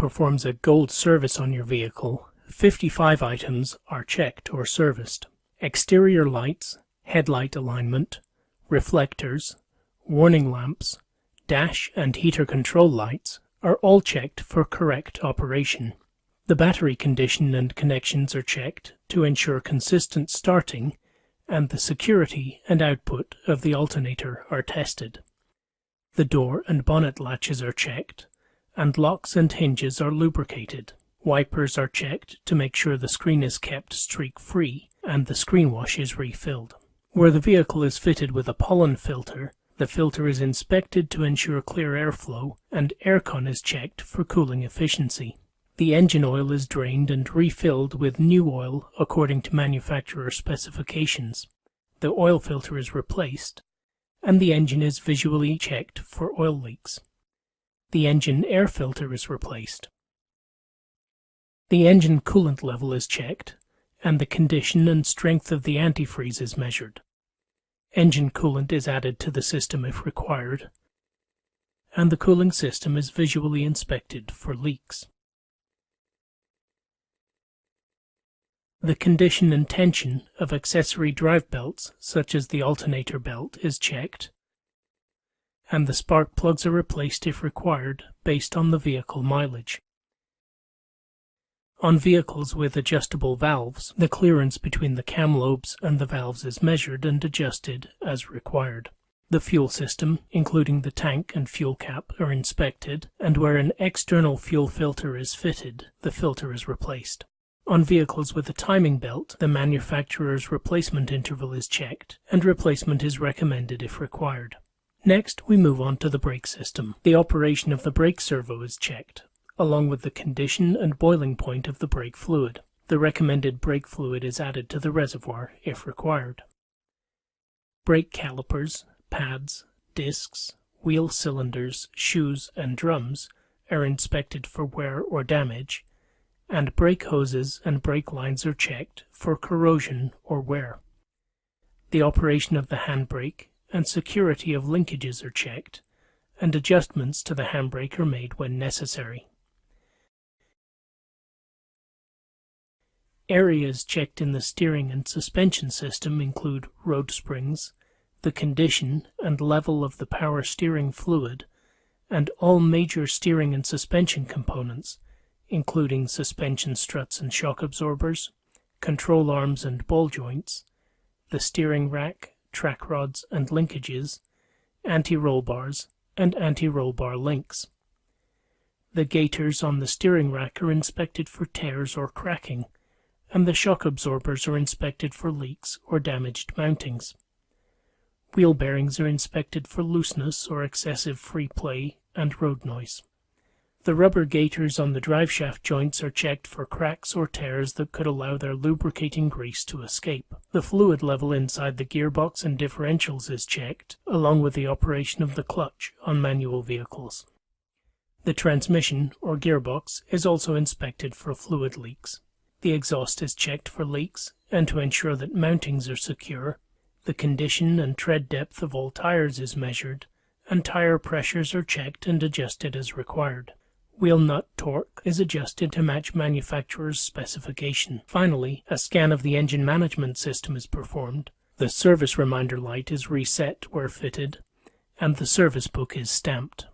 performs a gold service on your vehicle, 55 items are checked or serviced. Exterior lights, headlight alignment, reflectors, warning lamps, dash and heater control lights are all checked for correct operation. The battery condition and connections are checked to ensure consistent starting, and the security and output of the alternator are tested. The door and bonnet latches are checked, and locks and hinges are lubricated. Wipers are checked to make sure the screen is kept streak-free and the screen wash is refilled. Where the vehicle is fitted with a pollen filter, the filter is inspected to ensure clear airflow, and aircon is checked for cooling efficiency. The engine oil is drained and refilled with new oil according to manufacturer specifications. The oil filter is replaced, and the engine is visually checked for oil leaks. The engine air filter is replaced. The engine coolant level is checked, and the condition and strength of the antifreeze is measured. Engine coolant is added to the system if required, and the cooling system is visually inspected for leaks. The condition and tension of accessory drive belts, such as the alternator belt, is checked, and the spark plugs are replaced if required based on the vehicle mileage. On vehicles with adjustable valves, the clearance between the cam lobes and the valves is measured and adjusted as required. The fuel system, including the tank and fuel cap, are inspected, and where an external fuel filter is fitted, the filter is replaced. On vehicles with a timing belt, the manufacturer's replacement interval is checked, and replacement is recommended if required. Next, we move on to the brake system. The operation of the brake servo is checked, along with the condition and boiling point of the brake fluid. The recommended brake fluid is added to the reservoir if required. Brake calipers, pads, discs, wheel cylinders, shoes, and drums are inspected for wear or damage, and brake hoses and brake lines are checked for corrosion or wear. The operation of the handbrake and security of linkages are checked, and adjustments to the handbrake are made when necessary. Areas checked in the steering and suspension system include road springs, the condition and level of the power steering fluid, and all major steering and suspension components, including suspension struts and shock absorbers, control arms and ball joints, the steering rack, track rods and linkages, anti-roll bars, and anti-roll bar links. The gaiters on the steering rack are inspected for tears or cracking, and the shock absorbers are inspected for leaks or damaged mountings. Wheel bearings are inspected for looseness or excessive free play and road noise. The rubber gaiters on the driveshaft joints are checked for cracks or tears that could allow their lubricating grease to escape. The fluid level inside the gearbox and differentials is checked, along with the operation of the clutch on manual vehicles. The transmission or gearbox is also inspected for fluid leaks. The exhaust is checked for leaks, and to ensure that mountings are secure, the condition and tread depth of all tires is measured, and tire pressures are checked and adjusted as required. Wheel nut torque is adjusted to match manufacturer's specification. Finally, a scan of the engine management system is performed, the service reminder light is reset where fitted, and the service book is stamped.